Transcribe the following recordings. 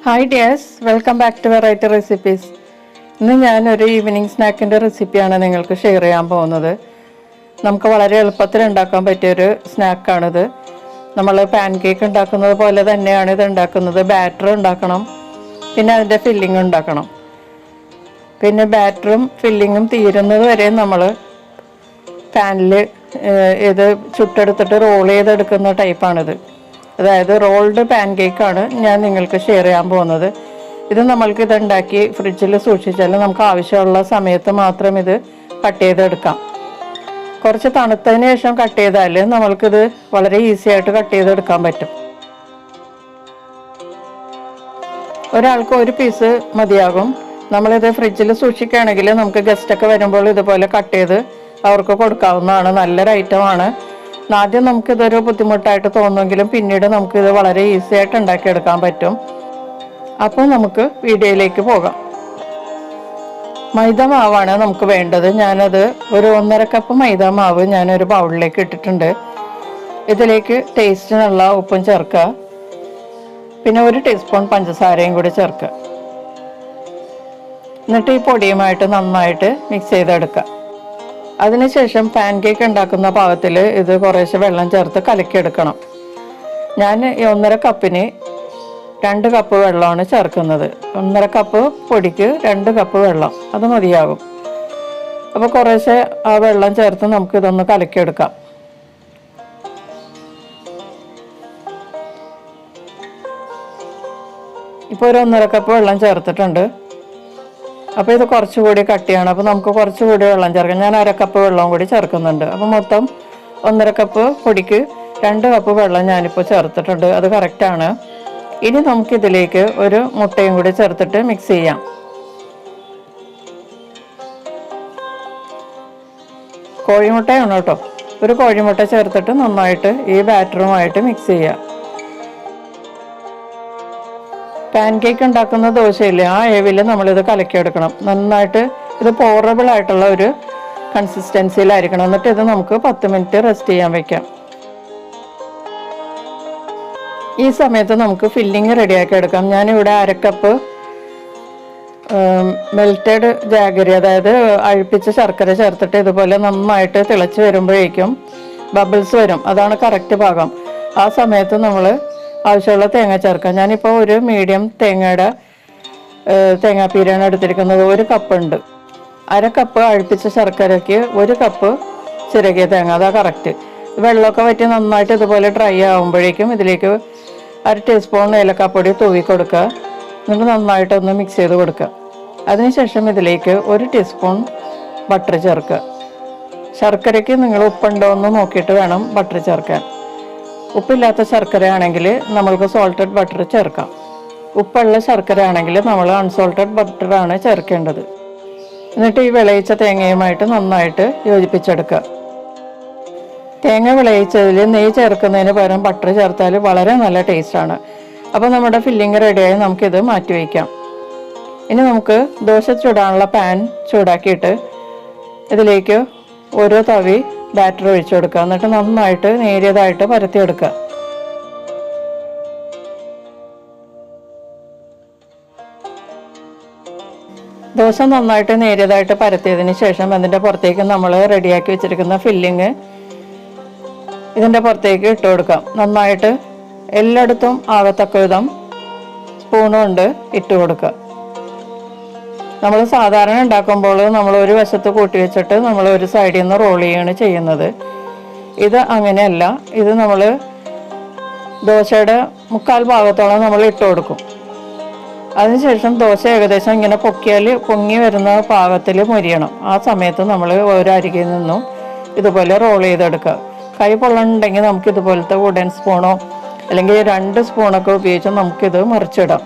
Hi dears, welcome back to variety recipes. ഇന്ന് ഞാനൊരു evening സ്നാക്കിൻ്റെ റെസിപ്പിയാണ് നിങ്ങൾക്ക് ഷെയർ ചെയ്യാൻ പോകുന്നത്. നമുക്ക് വളരെ എളുപ്പത്തിൽ ഉണ്ടാക്കാൻ പറ്റിയൊരു സ്നാക്കാണിത്. നമ്മൾ പാൻകേക്ക് ഉണ്ടാക്കുന്നത് പോലെ തന്നെയാണ് ഇത് ഉണ്ടാക്കുന്നത്. ബാറ്റർ ഉണ്ടാക്കണം, പിന്നെ അതിൻ്റെ ഫില്ലിങ് ഉണ്ടാക്കണം. പിന്നെ ബാറ്ററും ഫില്ലിങ്ങും തീരുന്നത് വരെ നമ്മൾ പാനിൽ ഇത് ചുട്ടെടുത്തിട്ട് റോൾ ചെയ്തെടുക്കുന്ന ടൈപ്പാണിത്. അതായത് റോൾഡ് പാൻകേക്കാണ് ഞാൻ നിങ്ങൾക്ക് ഷെയർ ചെയ്യാൻ പോകുന്നത്. ഇത് നമ്മൾക്ക് ഇതുണ്ടാക്കി ഫ്രിഡ്ജിൽ സൂക്ഷിച്ചാൽ നമുക്ക് ആവശ്യമുള്ള സമയത്ത് മാത്രം ഇത് കട്ട് ചെയ്തെടുക്കാം. കുറച്ച് തണുത്തതിന് ശേഷം കട്ട് ചെയ്താൽ നമ്മൾക്കിത് വളരെ ഈസി ആയിട്ട് കട്ട് ചെയ്തെടുക്കാൻ പറ്റും. ഒരാൾക്ക് ഒരു പീസ് മതിയാകും. നമ്മളിത് ഫ്രിഡ്ജിൽ സൂക്ഷിക്കുകയാണെങ്കിൽ നമുക്ക് ഗസ്റ്റൊക്കെ വരുമ്പോൾ ഇതുപോലെ കട്ട് ചെയ്ത് അവർക്ക് കൊടുക്കാവുന്നതാണ്. നല്ലൊരു ഐറ്റമാണ്. ആദ്യം നമുക്കിതൊരു ബുദ്ധിമുട്ടായിട്ട് തോന്നുമെങ്കിലും പിന്നീട് നമുക്കിത് വളരെ ഈസി ആയിട്ട് ഉണ്ടാക്കിയെടുക്കാൻ പറ്റും. അപ്പോൾ നമുക്ക് വീഡിയോയിലേക്ക് പോകാം. മൈദ മാവാണ് നമുക്ക് വേണ്ടത്. ഞാനത് ഒരു 1.5 കപ്പ് മൈദ മാവ് ഞാനൊരു ബൗളിലേക്ക് ഇട്ടിട്ടുണ്ട്. ഇതിലേക്ക് ടേസ്റ്റിനുള്ള ഉപ്പും ചേർക്കുക, പിന്നെ 1 ടീസ്പൂൺ പഞ്ചസാരയും കൂടി ചേർക്കുക. എന്നിട്ട് ഈ പൊടിയുമായിട്ട് നന്നായിട്ട് മിക്സ് ചെയ്തെടുക്കുക. അതിനുശേഷം പാൻകേക്ക് ഉണ്ടാക്കുന്ന പാകത്തിൽ ഇത് കുറേശ്ശെ വെള്ളം ചേർത്ത് കലക്കിയെടുക്കണം. ഞാൻ ഈ 1.5 കപ്പിന് 2 കപ്പ് വെള്ളമാണ് ചേർക്കുന്നത്. 1.5 കപ്പ് പൊടിക്ക് 2 കപ്പ് വെള്ളം, അത് മതിയാകും. അപ്പോൾ കുറേശ്ശെ ആ വെള്ളം ചേർത്ത് നമുക്കിതൊന്ന് കലക്കിയെടുക്കാം. ഇപ്പോൾ ഒരു 1.5 കപ്പ് വെള്ളം ചേർത്തിട്ടുണ്ട്. അപ്പോൾ ഇത് കുറച്ചുകൂടി കട്ടിയാണ്. അപ്പോൾ നമുക്ക് കുറച്ചുകൂടി വെള്ളം ചേർക്കാം. ഞാൻ 1/2 കപ്പ് വെള്ളവും കൂടി ചേർക്കുന്നുണ്ട്. അപ്പോൾ മൊത്തം 1.5 കപ്പ് പൊടിക്ക് 2 കപ്പ് വെള്ളം ഞാനിപ്പോൾ ചേർത്തിട്ടുണ്ട്. അത് കറക്റ്റാണ്. ഇനി നമുക്കിതിലേക്ക് ഒരു മുട്ടയും കൂടി ചേർത്തിട്ട് മിക്സ് ചെയ്യാം. കോഴിമുട്ടയാണ് കേട്ടോ. ഒരു കോഴിമുട്ട ചേർത്തിട്ട് നന്നായിട്ട് ഈ ബാറ്ററുമായിട്ട് മിക്സ് ചെയ്യാം. പാൻകേക്ക് ഉണ്ടാക്കുന്ന ദോശയില്ലേ, ആ ഏവിൽ നമ്മളിത് കലക്കിയെടുക്കണം. നന്നായിട്ട് ഇത് പോറബിൾ ആയിട്ടുള്ള ഒരു കൺസിസ്റ്റൻസിയിലായിരിക്കണം. എന്നിട്ട് ഇത് നമുക്ക് 10 മിനിറ്റ് റെസ്റ്റ് ചെയ്യാൻ വെക്കാം. ഈ സമയത്ത് നമുക്ക് ഫില്ലിങ് റെഡിയാക്കി എടുക്കാം. ഞാനിവിടെ 1/2 കപ്പ് മെൽറ്റഡ് ജാഗരി, അതായത് അഴിപ്പിച്ച ശർക്കര ചേർത്തിട്ട് ഇതുപോലെ നന്നായിട്ട് തിളച്ച് വരുമ്പോഴേക്കും ബബിൾസ് വരും. അതാണ് കറക്റ്റ് പാകം. ആ സമയത്ത് നമ്മൾ ആവശ്യമുള്ള തേങ്ങ ചേർക്കാം. ഞാനിപ്പോൾ ഒരു മീഡിയം തേങ്ങാപ്പീരാണ് എടുത്തിരിക്കുന്നത്. 1 കപ്പ് ഉണ്ട്. 1/2 കപ്പ് അഴിപ്പിച്ച ശർക്കരയ്ക്ക് 1 കപ്പ് ചിരകിയ തേങ്ങ, അതാ കറക്റ്റ്. വെള്ളമൊക്കെ വറ്റി നന്നായിട്ട് ഇതുപോലെ ഡ്രൈ ആകുമ്പോഴേക്കും ഇതിലേക്ക് 1/2 ടീസ്പൂൺ ഏലക്കാപ്പൊടി തൂവി കൊടുക്കുക. എന്നിട്ട് നന്നായിട്ടൊന്ന് മിക്സ് ചെയ്ത് കൊടുക്കുക. അതിനുശേഷം ഇതിലേക്ക് 1 ടീസ്പൂൺ ബട്ടർ ചേർക്കുക. ശർക്കരയ്ക്ക് നിങ്ങൾ ഉപ്പുണ്ടോ എന്ന് നോക്കിയിട്ട് വേണം ബട്ടർ ചേർക്കാൻ. ഉപ്പില്ലാത്ത ശർക്കര ആണെങ്കിൽ നമ്മൾക്ക് സോൾട്ടഡ് ബട്ടർ ചേർക്കാം. ഉപ്പുള്ള ശർക്കര ആണെങ്കിൽ നമ്മൾ അൺസോൾട്ടഡ് ബട്ടറാണ് ചേർക്കേണ്ടത്. എന്നിട്ട് ഈ വിളയിച്ച തേങ്ങയുമായിട്ട് നന്നായിട്ട് യോജിപ്പിച്ചെടുക്കുക. തേങ്ങ വിളയിച്ചതിൽ നെയ്യ് ചേർക്കുന്നതിന് പകരം ബട്ടർ ചേർത്താൽ വളരെ നല്ല ടേസ്റ്റാണ്. അപ്പോൾ നമ്മുടെ ഫില്ലിങ് റെഡിയായി നമുക്കിത് മാറ്റി വയ്ക്കാം. ഇനി നമുക്ക് ദോശ ചൂടാനുള്ള പാൻ ചൂടാക്കിയിട്ട് ഇതിലേക്ക് ഓരോ തവി ബാറ്റർ ഒഴിച്ചു കൊടുക്കുക. എന്നിട്ട് നന്നായിട്ട് നേരിയതായിട്ട് പരത്തിയെടുക്കുക. ദോശ നന്നായിട്ട് നേരിയതായിട്ട് പരത്തിയതിന് ശേഷം അതിൻ്റെ പുറത്തേക്ക് നമ്മൾ റെഡിയാക്കി വെച്ചിരിക്കുന്ന ഫില്ലിങ് ഇതിൻ്റെ പുറത്തേക്ക് ഇട്ട് കൊടുക്കാം. നന്നായിട്ട് എല്ലായിടത്തും ആകത്തക്ക വിധം സ്പൂൺ കൊണ്ട് ഇട്ട് കൊടുക്കുക. നമ്മൾ സാധാരണ ഉണ്ടാക്കുമ്പോൾ നമ്മൾ ഒരു വശത്ത് കൂട്ടി വെച്ചിട്ട് നമ്മൾ ഒരു സൈഡിൽ നിന്ന് റോൾ ചെയ്യുകയാണ് ചെയ്യുന്നത്. ഇത് അങ്ങനെയല്ല. ഇത് നമ്മൾ ദോശയുടെ 1/4 ഭാഗത്തോളം നമ്മൾ ഇട്ട് കൊടുക്കും. അതിനുശേഷം ദോശ ഏകദേശം ഇങ്ങനെ പൊങ്ങി വരുന്ന പാകത്തിൽ മൊരിയണം. ആ സമയത്ത് നമ്മൾ ഓരോ അരികിൽ നിന്നും ഇതുപോലെ റോൾ ചെയ്തെടുക്കുക. കൈ പൊള്ളണമെങ്കിൽ നമുക്ക് ഇതുപോലത്തെ വുഡൻ സ്പൂണോ അല്ലെങ്കിൽ 2 സ്പൂണൊക്കെ ഉപയോഗിച്ച് നമുക്കിത് മറിച്ചിടാം.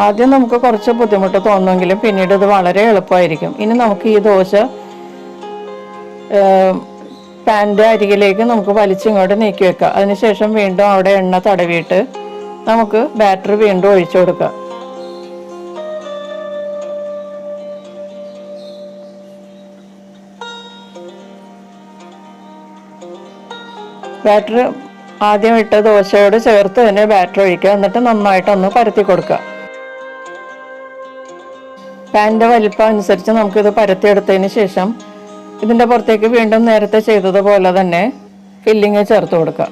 ആദ്യം നമുക്ക് കുറച്ച് ബുദ്ധിമുട്ട് തോന്നുമെങ്കിലും പിന്നീട് ഇത് വളരെ എളുപ്പമായിരിക്കും. ഇനി നമുക്ക് ഈ ദോശ പാൻ്റെ അരികിലേക്ക് നമുക്ക് വലിച്ചിങ്ങോട്ട് നീക്കി വെക്കാം. അതിനുശേഷം വീണ്ടും അവിടെ എണ്ണ തടവിയിട്ട് നമുക്ക് ബാറ്റർ വീണ്ടും ഒഴിച്ചു കൊടുക്കാം. ബാറ്റർ ആദ്യം ഇട്ട് ദോശയോട് ചേർത്ത് തന്നെ ബാറ്റർ ഒഴിക്കുക. എന്നിട്ട് നന്നായിട്ടൊന്ന് പരത്തി കൊടുക്കുക. പാനിൻ്റെ വലിപ്പം അനുസരിച്ച് നമുക്കിത് പരത്തിയെടുത്തതിന് ശേഷം ഇതിൻ്റെ പുറത്തേക്ക് വീണ്ടും നേരത്തെ ചെയ്തതുപോലെ തന്നെ ഫില്ലിങ് ചേർത്ത് കൊടുക്കുക.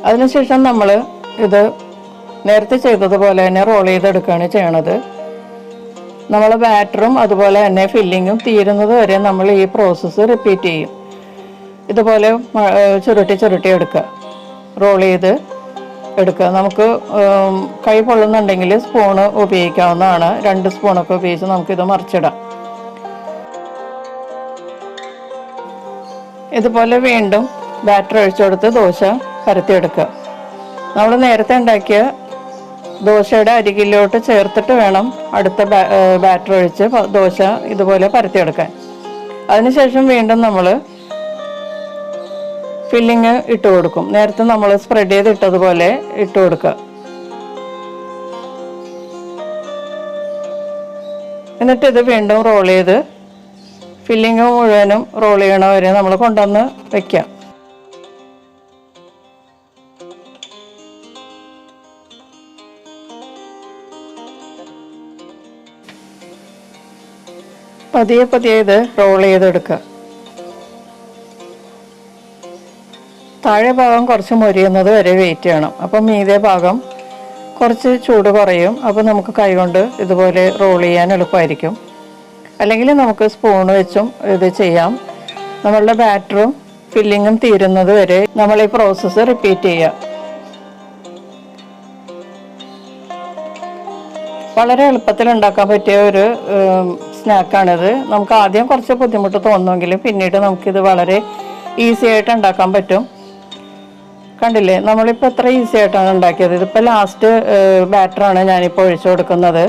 അതിനുശേഷം നമ്മൾ ഇത് നേരത്തെ ചെയ്തതുപോലെ തന്നെ റോൾ ചെയ്തെടുക്കുകയാണ് ചെയ്യണത്. നമ്മൾ ബാറ്ററും അതുപോലെ തന്നെ ഫില്ലിങ്ങും തീരുന്നത് വരെ നമ്മൾ ഈ പ്രോസസ്സ് റിപ്പീറ്റ് ചെയ്യും. ഇതുപോലെ ചുരുട്ടി എടുക്കുക, റോൾ ചെയ്ത് എടുക്കുക. നമുക്ക് കൈ പൊള്ളുന്നുണ്ടെങ്കിൽ സ്പൂണ് ഉപയോഗിക്കാവുന്നതാണ്. 2 സ്പൂണൊക്കെ ഉപയോഗിച്ച് നമുക്കിത് മറിച്ചിടാം. ഇതുപോലെ വീണ്ടും ബാറ്റർ ഒഴിച്ചു കൊടുത്ത് ദോശ പരത്തിയെടുക്കുക. നമ്മൾ നേരത്തെ ഉണ്ടാക്കിയ ദോശയുടെ അരികിലോട്ട് ചേർത്തിട്ട് വേണം അടുത്ത ബാറ്റർ ഒഴിച്ച് ദോശ ഇതുപോലെ പരത്തിയെടുക്കാൻ. അതിനുശേഷം വീണ്ടും നമ്മൾ ഫില്ലിങ് ഇട്ട് കൊടുക്കും. നേരത്തെ നമ്മൾ സ്പ്രെഡ് ചെയ്ത് ഇട്ടതുപോലെ ഇട്ട് കൊടുക്കുക. എന്നിട്ട് ഇത് വീണ്ടും റോൾ ചെയ്ത് ഫില്ലിങ് മുഴുവനും റോൾ ചെയ്യണ വരെ നമ്മൾ കൊണ്ടുവന്ന് വെക്കാം. പതിയെ പതിയെ ഇത് റോൾ ചെയ്തെടുക്കുക. താഴെ ഭാഗം കുറച്ച് മൊരിയുന്നത് വരെ വെയിറ്റ് ചെയ്യണം. അപ്പം മീതെ ഭാഗം കുറച്ച് ചൂട് കുറയും. അപ്പോൾ നമുക്ക് കൈകൊണ്ട് ഇതുപോലെ റോൾ ചെയ്യാൻ എളുപ്പമായിരിക്കും. അല്ലെങ്കിൽ നമുക്ക് സ്പൂൺ വെച്ചും ഇത് ചെയ്യാം. നമ്മളുടെ ബാറ്ററും ഫില്ലിങ്ങും തീരുന്നത് വരെ നമ്മൾ ഈ പ്രോസസ്സ് റിപ്പീറ്റ് ചെയ്യുക. വളരെ എളുപ്പത്തിൽ ഉണ്ടാക്കാൻ പറ്റിയ ഒരു സ്നാക്കാണിത്. നമുക്ക് ആദ്യം കുറച്ച് ബുദ്ധിമുട്ട് തോന്നുമെങ്കിലും പിന്നീട് നമുക്കിത് വളരെ ഈസി ആയിട്ട് ഉണ്ടാക്കാൻ പറ്റും. കണ്ടില്ലേ, നമ്മളിപ്പോൾ എത്ര ഈസി ആയിട്ടാണ് ഉണ്ടാക്കിയത്. ഇതിപ്പോൾ ലാസ്റ്റ് ബാറ്ററാണ് ഞാനിപ്പോൾ ഒഴിച്ചു കൊടുക്കുന്നത്.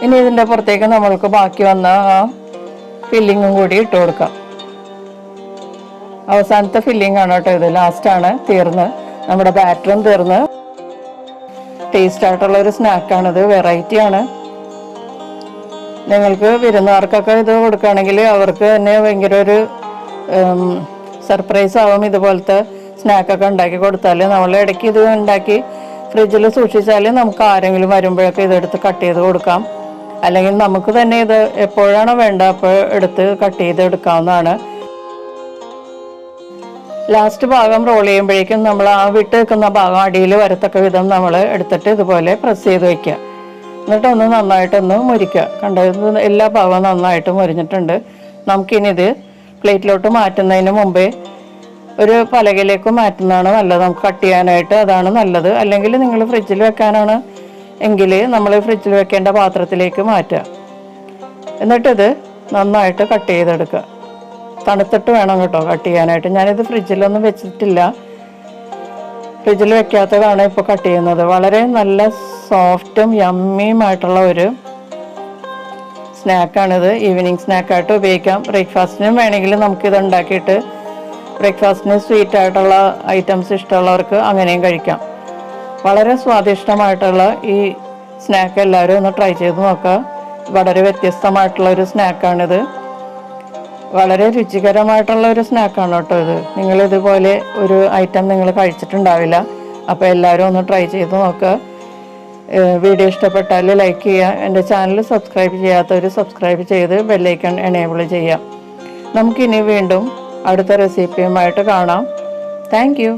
ഇനി ഇതിൻ്റെ പുറത്തേക്ക് നമ്മൾക്ക് ബാക്കി വന്ന ആ ഫില്ലിങ്ങും കൂടി ഇട്ട് കൊടുക്കാം. അവസാനത്തെ ഫില്ലിംഗ് ആണ് കേട്ടോ ഇത്. ലാസ്റ്റാണ് തീർന്ന്, നമ്മുടെ ബാറ്ററും തീർന്ന്. ടേസ്റ്റ് ആയിട്ടുള്ള ഒരു സ്നാക്കാണിത്, വെറൈറ്റിയാണ്. നിങ്ങൾക്ക് വിരുന്നുകാർക്കൊക്കെ ഇത് കൊടുക്കുകയാണെങ്കിൽ അവർക്ക് തന്നെ ഭയങ്കര ഒരു സർപ്രൈസ് ആവും. ഇതുപോലത്തെ സ്നാക്കൊക്കെ ഉണ്ടാക്കി കൊടുത്താൽ നമ്മൾ ഇടയ്ക്ക് ഇത് ഉണ്ടാക്കി ഫ്രിഡ്ജിൽ സൂക്ഷിച്ചാൽ നമുക്ക് ആരെങ്കിലും വരുമ്പോഴൊക്കെ ഇതെടുത്ത് കട്ട് ചെയ്ത് കൊടുക്കാം. അല്ലെങ്കിൽ നമുക്ക് തന്നെ ഇത് എപ്പോഴാണോ വേണ്ട അപ്പോൾ എടുത്ത് കട്ട് ചെയ്ത് എടുക്കാവുന്നതാണ്. ലാസ്റ്റ് ഭാഗം റോൾ ചെയ്യുമ്പോഴേക്കും നമ്മൾ ആ വിട്ട് നിൽക്കുന്ന ഭാഗം അടിയിൽ വരത്തക്ക വിധം നമ്മൾ എടുത്തിട്ട് ഇതുപോലെ പ്രസ് ചെയ്ത് വയ്ക്കുക. എന്നിട്ടൊന്ന് നന്നായിട്ടൊന്ന് മുരിക്കുക. കണ്ടത് എല്ലാ ഭാഗവും നന്നായിട്ട് മുരിഞ്ഞിട്ടുണ്ട്. നമുക്കിനി ഇത് പ്ലേറ്റിലോട്ട് മാറ്റുന്നതിന് മുമ്പേ ഒരു പലകയിലേക്ക് മാറ്റുന്നതാണ് നല്ലത്. നമുക്ക് കട്ട് ചെയ്യാനായിട്ട് അതാണ് നല്ലത്. അല്ലെങ്കിൽ നിങ്ങൾ ഫ്രിഡ്ജിൽ വെക്കാനാണ് എങ്കിൽ നമ്മൾ ഫ്രിഡ്ജിൽ വെക്കേണ്ട പാത്രത്തിലേക്ക് മാറ്റുക. എന്നിട്ടിത് നന്നായിട്ട് കട്ട് ചെയ്തെടുക്കുക. തണുത്തിട്ട് വേണം കേട്ടോ കട്ട് ചെയ്യാനായിട്ട്. ഞാനിത് ഫ്രിഡ്ജിലൊന്നും വെച്ചിട്ടില്ല, ഫ്രിഡ്ജിൽ വെക്കാത്തതാണ് ഇപ്പോൾ കട്ട് ചെയ്യുന്നത്. വളരെ നല്ല സോഫ്റ്റും യമ്മിയുമായിട്ടുള്ള ഒരു സ്നാക്കാണിത്. ഈവനിങ് സ്നാക്കായിട്ട് ഉപയോഗിക്കാം. ബ്രേക്ക്ഫാസ്റ്റിനും വേണമെങ്കിൽ നമുക്കിത് ഉണ്ടാക്കിയിട്ട് ബ്രേക്ക്ഫാസ്റ്റിന് സ്വീറ്റ് ആയിട്ടുള്ള ഐറ്റംസ് ഇഷ്ടമുള്ളവർക്ക് അങ്ങനെയും കഴിക്കാം. വളരെ സ്വാദിഷ്ടമായിട്ടുള്ള ഈ സ്നാക്ക് എല്ലാവരും ഒന്ന് ട്രൈ ചെയ്ത് നോക്കുക. വളരെ വ്യത്യസ്തമായിട്ടുള്ള ഒരു സ്നാക്കാണിത്. വളരെ രുചികരമായിട്ടുള്ള ഒരു സ്നാക്കാണ് കേട്ടോ ഇത്. നിങ്ങളിതുപോലെ ഒരു ഐറ്റം നിങ്ങൾ കഴിച്ചിട്ടുണ്ടാവില്ല. അപ്പോൾ എല്ലാവരും ഒന്ന് ട്രൈ ചെയ്ത് നോക്കുക. വീഡിയോ ഇഷ്ടപ്പെട്ടാൽ ലൈക്ക് ചെയ്യുക. എൻ്റെ ചാനൽ സബ്സ്ക്രൈബ് ചെയ്യാത്തവർ സബ്സ്ക്രൈബ് ചെയ്ത് ബെല്ലൈക്കൺ എനേബിൾ ചെയ്യാം. നമുക്കിനി വീണ്ടും അടുത്ത റെസിപ്പിയുമായിട്ട് കാണാം. Thank you.